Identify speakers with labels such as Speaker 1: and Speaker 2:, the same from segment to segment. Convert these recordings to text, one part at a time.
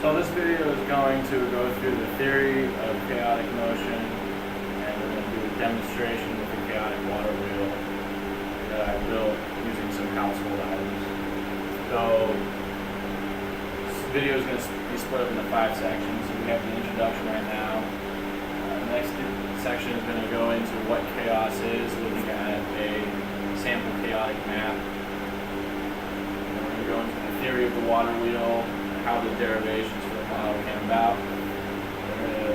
Speaker 1: So this video is going to go through the theory of chaotic motion, and we're going to do a demonstration with the chaotic water wheel that I built using some household items. So this video is going to be split up into 5 sections. So we have the introduction right now. The next section is going to go into what chaos is, looking at a sample chaotic map. And we're going to go into the theory of the water wheel, how the derivations for the model came about. We're going to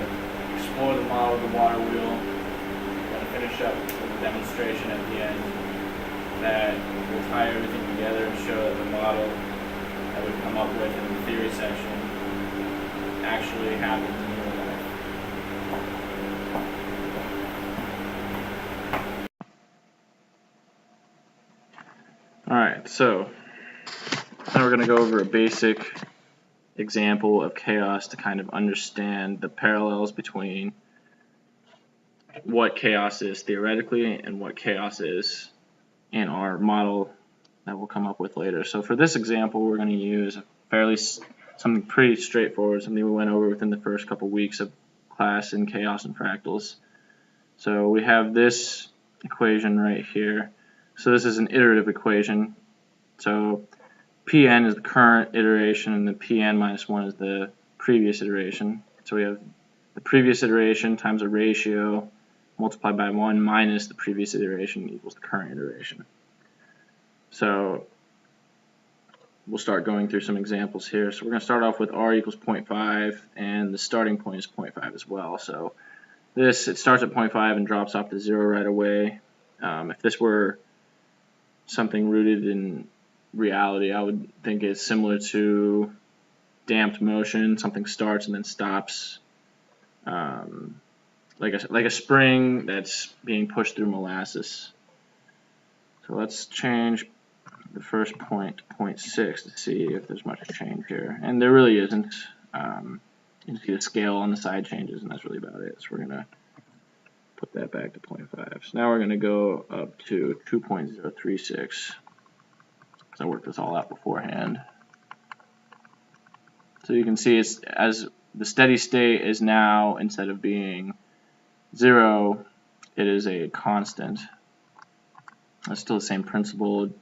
Speaker 1: explore the model of the water wheel. We're going to finish up with a demonstration at the end that will tie everything together and show that the model that we've come up with in the theory section actually happens in real life. Alright, so now we're going to go over a basic example of chaos to kind of understand the parallels between what chaos is theoretically and what chaos is in our model that we'll come up with later. So for this example, we're going to use something pretty straightforward, something we went over within the first couple weeks of class in chaos and fractals. So we have this equation right here. So this is an iterative equation. So Pn is the current iteration and the Pn minus 1 is the previous iteration. So we have the previous iteration times a ratio multiplied by 1 minus the previous iteration equals the current iteration. So we'll start going through some examples here. So we're going to start off with r equals 0.5 and the starting point is 0.5 as well. So it starts at 0.5 and drops off to 0 right away. If this were something rooted in reality, I would think it's similar to damped motion. Something starts and then stops, like a spring that's being pushed through molasses. So let's change the first point to 0.6 to see if there's much change here, and there really isn't. You can see the scale on the side changes, and that's really about it. So we're gonna put that back to 0.5. So now we're gonna go up to 2.036. I worked this all out beforehand. So you can see it's as the steady state is now, instead of being 0, it is a constant. It's still the same principle. It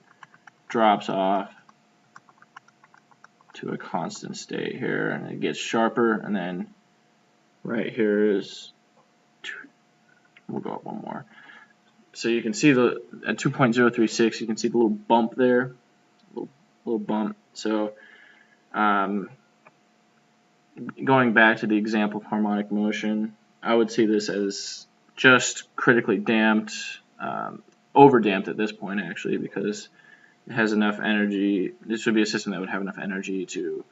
Speaker 1: drops off to a constant state here, and it gets sharper, and then right here is we'll go up one more. So you can see at 2.036, you can see the little bump there. Little bump. So going back to the example of harmonic motion, I would see this as just critically damped, over damped at this point actually, because it has enough energy. This would be a system that would have enough energy to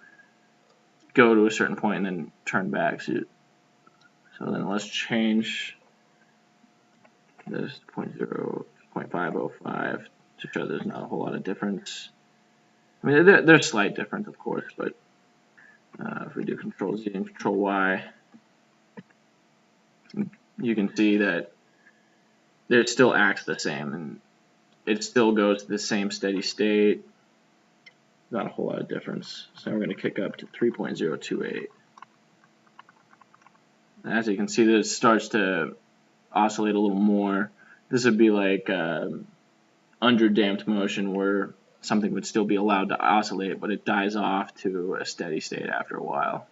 Speaker 1: go to a certain point and then turn back. So then let's change this 0.505 to show there's not a whole lot of difference. I mean, there's slight difference, of course, but if we do Control Z and Control Y, you can see that it still acts the same, and it still goes to the same steady state. Not a whole lot of difference. So we're going to kick up to 3.028. As you can see, this starts to oscillate a little more. This would be like under damped motion, where something would still be allowed to oscillate, but it dies off to a steady state after a while.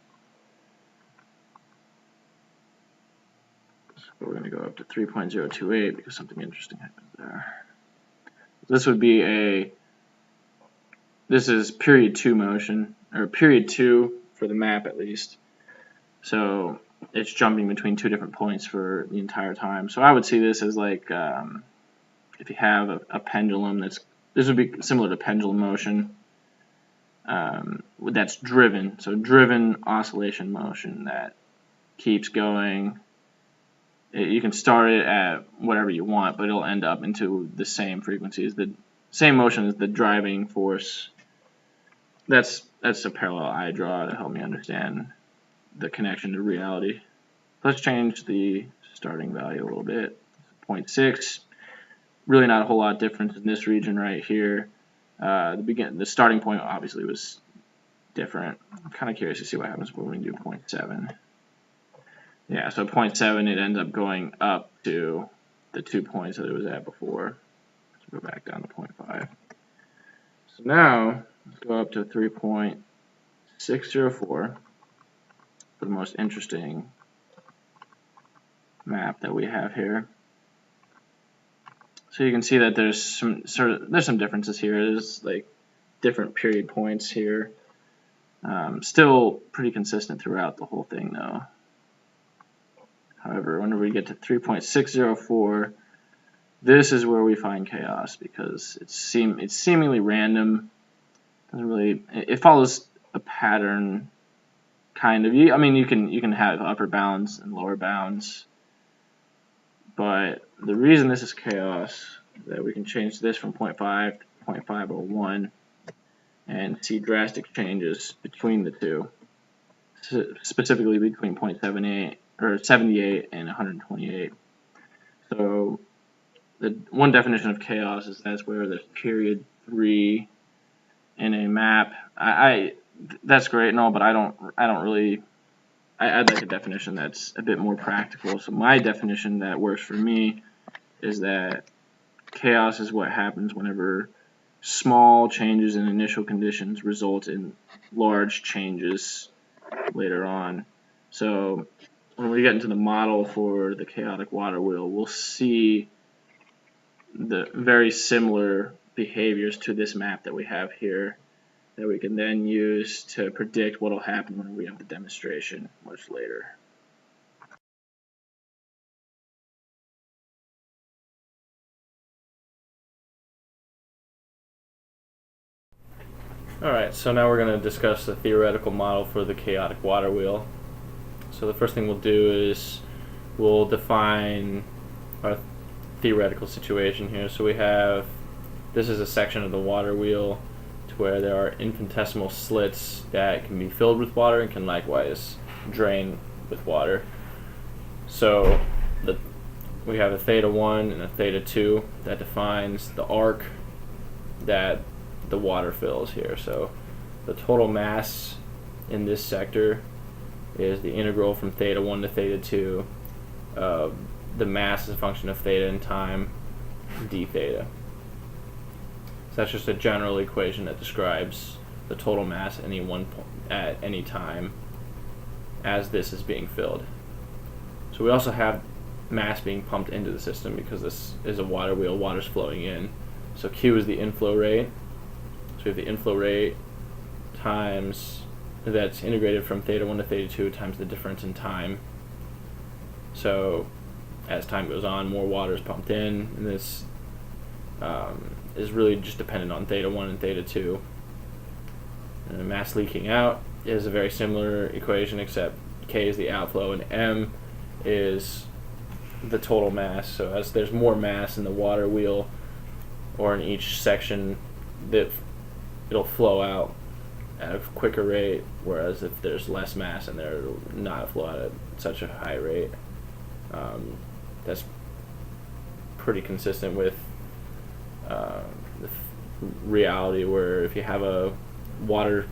Speaker 1: So we're going to go up to 3.028 because something interesting happens there. This would be this is period 2 motion, or period 2 for the map at least. So it's jumping between 2 different points for the entire time. So I would see this as like if you have a pendulum this would be similar to pendulum motion that's driven. So driven oscillation motion that keeps going. You can start it at whatever you want, but it'll end up into the same frequencies. The same motion as the driving force. That's a parallel I draw to help me understand the connection to reality. Let's change the starting value a little bit. 0.6. Really not a whole lot of difference in this region right here. The starting point obviously was different. I'm kind of curious to see what happens when we do 0.7. Yeah, so 0.7, it ends up going up to the 2 points that it was at before. Let's go back down to 0.5. So now, let's go up to 3.604 for the most interesting map that we have here. So you can see that there's some differences here. There's like different period points here. Still pretty consistent throughout the whole thing though. However, whenever we get to 3.604, this is where we find chaos because it's seemingly random. It follows a pattern kind of. I mean, you can have upper bounds and lower bounds, but the reason this is chaos is that we can change this from 0.5 to 0.501 and see drastic changes between the two, specifically between 0.78 or 78 and 128. So the one definition of chaos is that's where there's period 3 in a map. That's great and all, but I'd like a definition that's a bit more practical. So my definition that works for me is that chaos is what happens whenever small changes in initial conditions result in large changes later on. So when we get into the model for the chaotic water wheel, we'll see the very similar behaviors to this map that we have here that we can then use to predict what will happen when we have the demonstration much later. Alright, so now we're going to discuss the theoretical model for the chaotic water wheel. So the first thing we'll do is we'll define our theoretical situation here. So this is a section of the water wheel to where there are infinitesimal slits that can be filled with water and can likewise drain with water. So we have a theta 1 and a theta 2 that defines the arc that the water fills here. So the total mass in this sector is the integral from theta 1 to theta 2 of the mass as a function of theta and time d theta. So that's just a general equation that describes the total mass at any one point at any time as this is being filled. So we also have mass being pumped into the system because this is a water wheel, water's flowing in. So Q is the inflow rate. So we have the inflow rate times that's integrated from theta 1 to theta 2 times the difference in time. So as time goes on, more water is pumped in, and this is really just dependent on theta 1 and theta 2. And the mass leaking out is a very similar equation, except K is the outflow and M is the total mass. So as there's more mass in the water wheel or in each section, it'll flow out at a quicker rate, whereas if there's less mass in there, it'll not flow out at such a high rate. That's pretty consistent with the reality, where if you have a water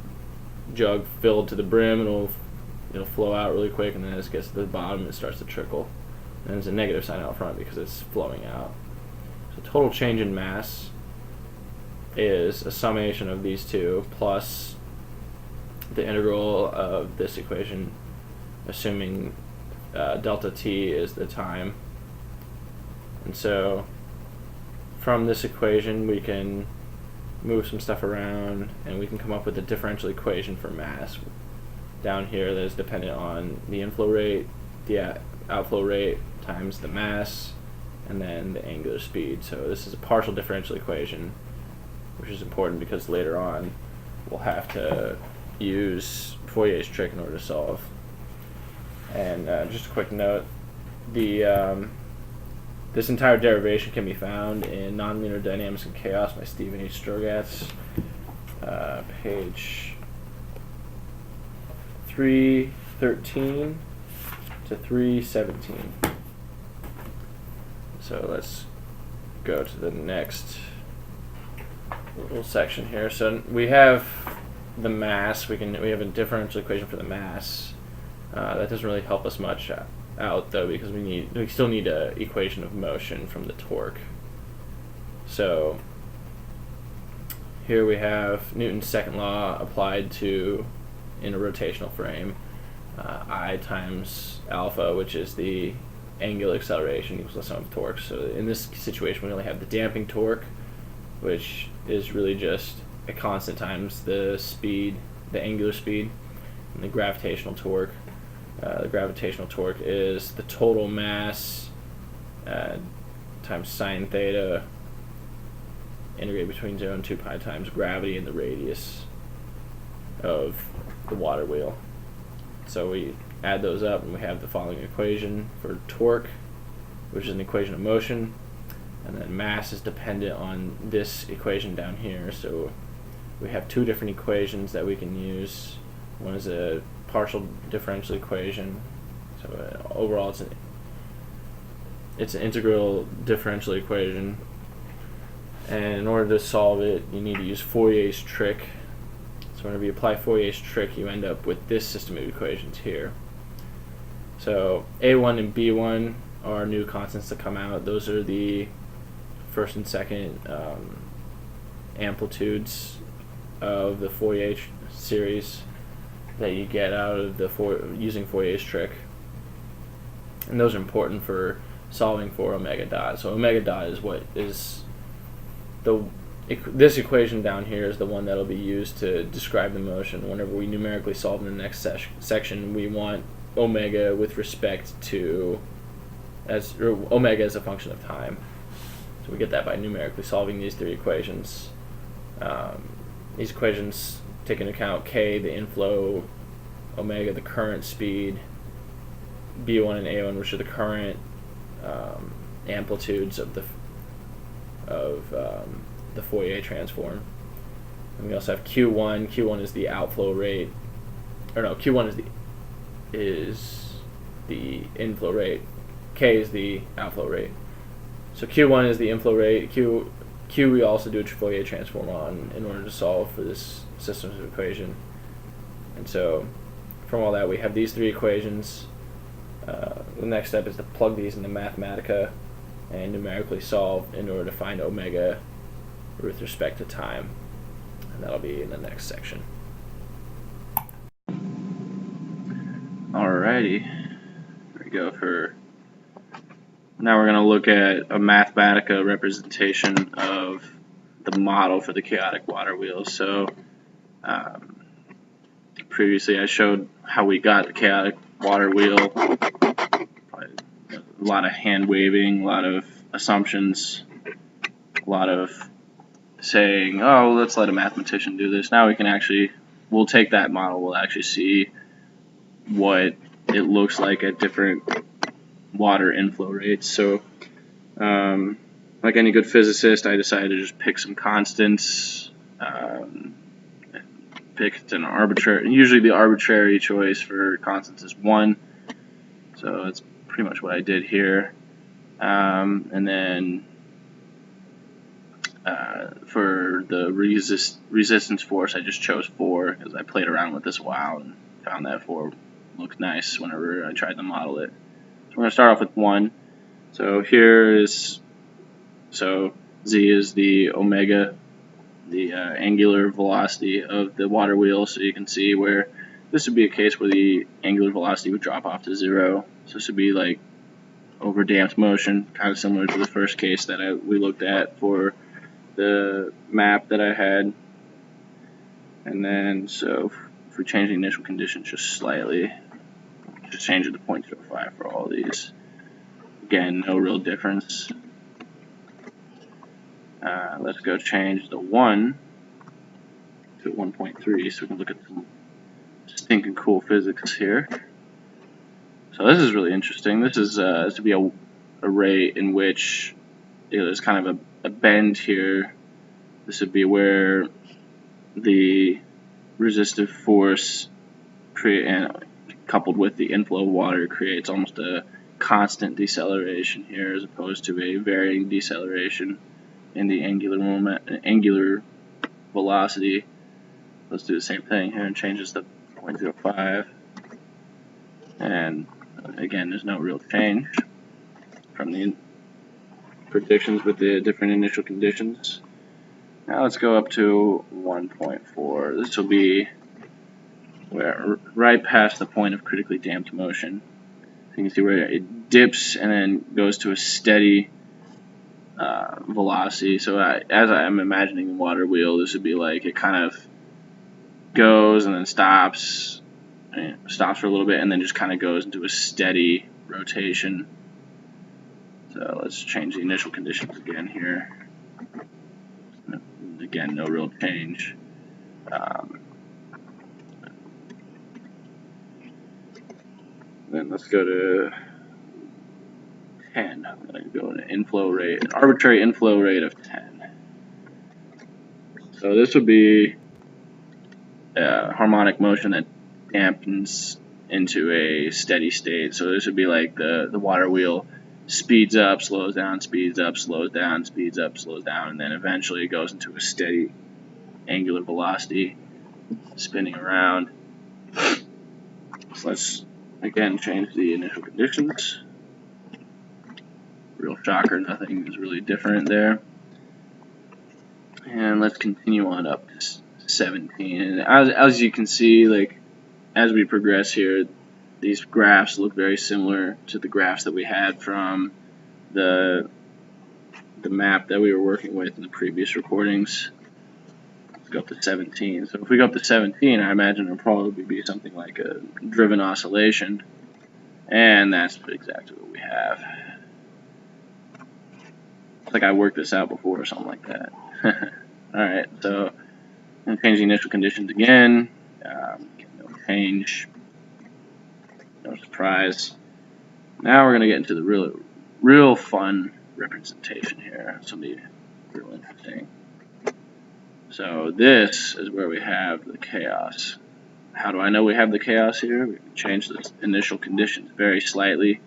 Speaker 1: jug filled to the brim, it'll flow out really quick, and then as it gets to the bottom, it starts to trickle. And there's a negative sign out front because it's flowing out. So total change in mass is a summation of these two plus the integral of this equation, assuming delta t is the time. And so from this equation we can move some stuff around and we can come up with a differential equation for mass down here that is dependent on the inflow rate, the outflow rate times the mass, and then the angular speed. So this is a partial differential equation, which is important because later on we'll have to use Fourier's trick in order to solve. And just a quick note, this entire derivation can be found in Nonlinear Dynamics and Chaos by Stephen H. Strogatz, page 313 to 317. So let's go to the next little section here. So we have the mass, we have a differential equation for the mass. That doesn't really help us much out though, because we still need an equation of motion from the torque. So here we have Newton's second law applied to in a rotational frame. I times alpha, which is the angular acceleration, equals the sum of torques. So in this situation, we only have the damping torque, which is really just a constant times the speed, the angular speed, and the gravitational torque. The gravitational torque is the total mass times sine theta integrated between 0 and 2 pi times gravity and the radius of the water wheel. So we add those up and we have the following equation for torque, which is an equation of motion, and then mass is dependent on this equation down here. So we have two different equations that we can use. One is a partial differential equation. So overall it's an integral differential equation, and in order to solve it you need to use Fourier's trick. So whenever you apply Fourier's trick, you end up with this system of equations here. So A1 and B1 are new constants that come out. Those are the first and second amplitudes of the Fourier series that you get out of using Fourier's trick. And those are important for solving for omega dot. So omega dot is what is this equation down here is the one that will be used to describe the motion. Whenever we numerically solve in the next section, we want omega with respect to omega as a function of time. So we get that by numerically solving these three equations. These equations take into account k, the inflow, omega, the current speed, B1 and A1, which are the current amplitudes of the Fourier transform. And we also have Q1. Q1 is the outflow rate, or no, Q1 is the inflow rate. K is the outflow rate. So Q1 is the inflow rate. Q we also do a Fourier transform on in order to solve for this system equation. And so from all that, we have these three equations. The next step is to plug these into Mathematica and numerically solve in order to find omega with respect to time. And that'll be in the next section. Alrighty, here we go. Now we're going to look at a Mathematica representation of the model for the chaotic water wheel. So previously I showed how we got the chaotic water wheel. Probably a lot of hand waving, a lot of assumptions, a lot of saying, oh, let's let a mathematician do this. Now we'll take that model, we'll actually see what it looks like at different water inflow rates. So like any good physicist, I decided to just pick some constants, picked an arbitrary, usually the arbitrary choice for constants is 1, so that's pretty much what I did here. And then for the resistance force, I just chose 4 because I played around with this a while and found that 4 looked nice whenever I tried to model it. So we're going to start off with 1. So Z is the omega, the angular velocity of the water wheel. So you can see where this would be a case where the angular velocity would drop off to 0. So this would be like over damped motion, kind of similar to the first case that we looked at for the map that I had. And then so if we change the initial conditions just slightly, just change it to 0.05 for all these. Again, no real difference. Let's go change the 1 to 1.3 so we can look at some stinking cool physics here. So this is really interesting. This is to be a rate in which there's kind of a bend here. This would be where the resistive force coupled with the inflow of water creates almost a constant deceleration here, as opposed to a varying deceleration in the angular velocity let's do the same thing here and change this to 0.05. And again, there's no real change from the predictions with the different initial conditions. Now let's go up to 1.4. This will be right past the point of critically damped motion. So you can see where it dips and then goes to a steady velocity. So as I'm imagining the water wheel, this would be like it kind of goes and then stops for a little bit and then just kind of goes into a steady rotation. So let's change the initial conditions again here. Again, no real change. Then let's go to 10. I'm going to go to inflow rate, an arbitrary inflow rate of 10. So this would be a harmonic motion that dampens into a steady state. So this would be like the water wheel speeds up, slows down, speeds up, slows down, speeds up, slows down, and then eventually it goes into a steady angular velocity spinning around. So let's again change the initial conditions. Real shocker, nothing is really different there. And let's continue on up to 17. And as you can see, like as we progress here, these graphs look very similar to the graphs that we had from the map that we were working with in the previous recordings. Let's go up to 17. So if we go up to 17, I imagine it'll probably be something like a driven oscillation. And that's exactly what we have. It's like I worked this out before or something like that. Alright, so I'm going to change the initial conditions again. No change. No surprise. Now we're going to get into the real fun representation here. This will be real interesting. So this is where we have the chaos. How do I know we have the chaos here? We can change the initial conditions very slightly.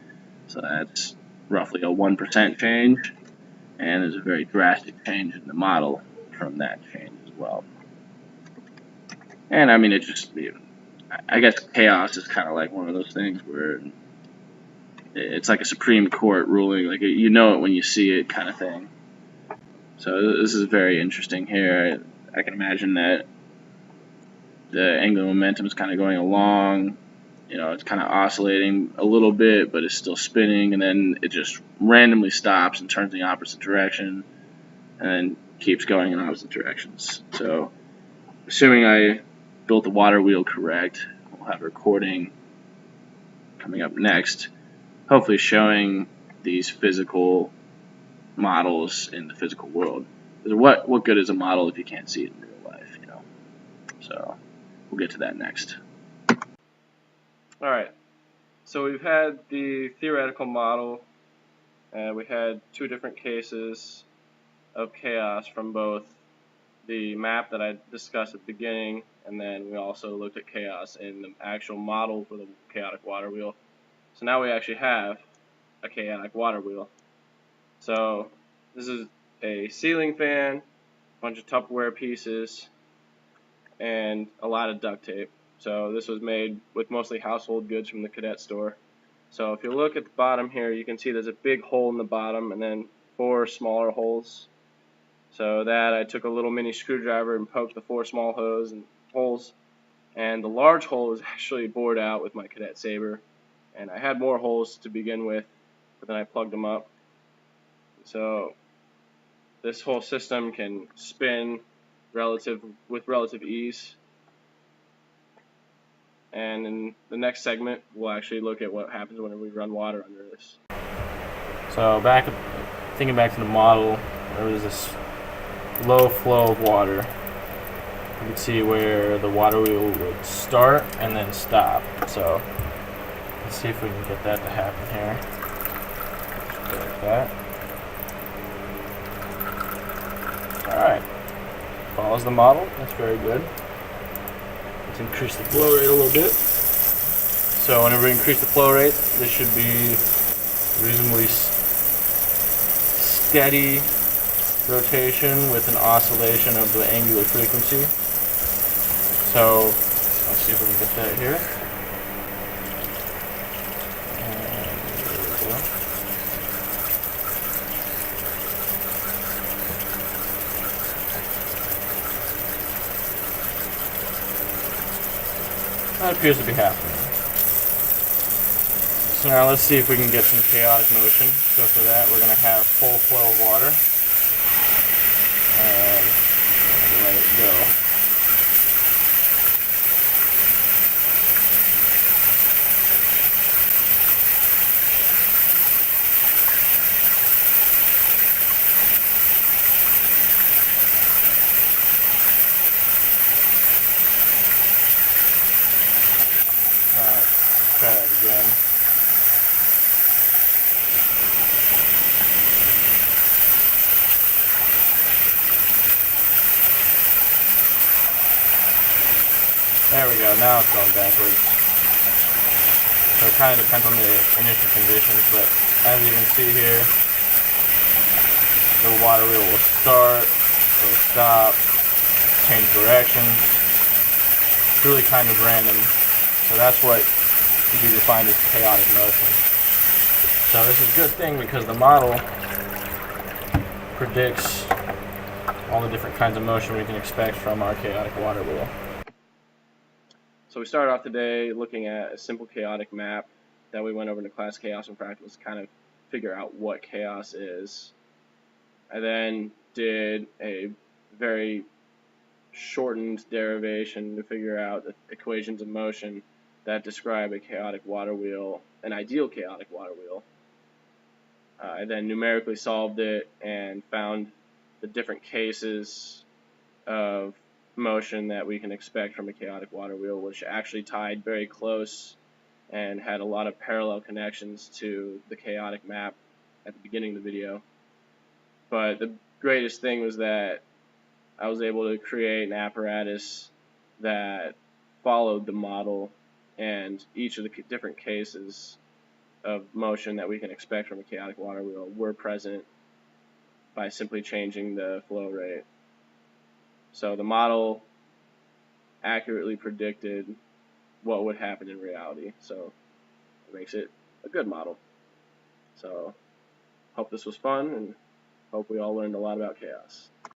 Speaker 1: So that's roughly a 1% change. And there's a very drastic change in the model from that change as well. And I mean, it just, I guess chaos is kind of like one of those things where it's like a Supreme Court ruling, like you know it when you see it kind of thing. So this is very interesting here. I can imagine that the angular momentum is kind of going along, you know, it's kind of oscillating a little bit, but it's still spinning, and then it just randomly stops and turns in the opposite direction, and then keeps going in opposite directions. So, assuming I built the water wheel correct, we'll have a recording coming up next, hopefully showing these physical models in the physical world. Because what good is a model if you can't see it in real life, you know? So, we'll get to that next. Alright, so we've had the theoretical model, and we had two different cases of chaos from both the map that I discussed at the beginning, and then we also looked at chaos in the actual model for the chaotic water wheel. So now we actually have a chaotic water wheel. So this is a ceiling fan, a bunch of Tupperware pieces, and a lot of duct tape. So this was made with mostly household goods from the cadet store. So if you look at the bottom here, you can see there's a big hole in the bottom and then 4 smaller holes. So that I took a little mini screwdriver and poked the 4 small holes, and the large hole is actually bored out with my cadet saber. And I had more holes to begin with, but then I plugged them up. So this whole system can spin with relative ease. And in the next segment, we'll actually look at what happens whenever we run water under this. So thinking back to the model, there was this low flow of water. You can see where the water wheel would start and then stop. So let's see if we can get that to happen here. Just like that. Alright. Follows the model. That's very good. Let's increase the flow rate a little bit. So whenever we increase the flow rate, this should be reasonably steady rotation with an oscillation of the angular frequency. So let's see if we can get that here. There we go. That appears to be happening. So now let's see if we can get some chaotic motion. So for that, we're going to have full flow of water. And let it go. Alright, try that again. There we go, now it's going backwards. So it kind of depends on the initial conditions, but as you can see here, the water wheel will start, it will stop, change directions. It's really kind of random. So that's what would be defined as chaotic motion. So this is a good thing because the model predicts all the different kinds of motion we can expect from our chaotic water wheel. So we started off today looking at a simple chaotic map that we went over into class chaos and fractals to kind of figure out what chaos is. I then did a very shortened derivation to figure out the equations of motion that describe a chaotic water wheel, an ideal chaotic water wheel. I then numerically solved it and found the different cases of motion that we can expect from a chaotic water wheel, which actually tied very close and had a lot of parallel connections to the chaotic map at the beginning of the video. But the greatest thing was that I was able to create an apparatus that followed the model, and each of the different cases of motion that we can expect from a chaotic water wheel were present by simply changing the flow rate. So the model accurately predicted what would happen in reality, so it makes it a good model. So hope this was fun, and hope we all learned a lot about chaos.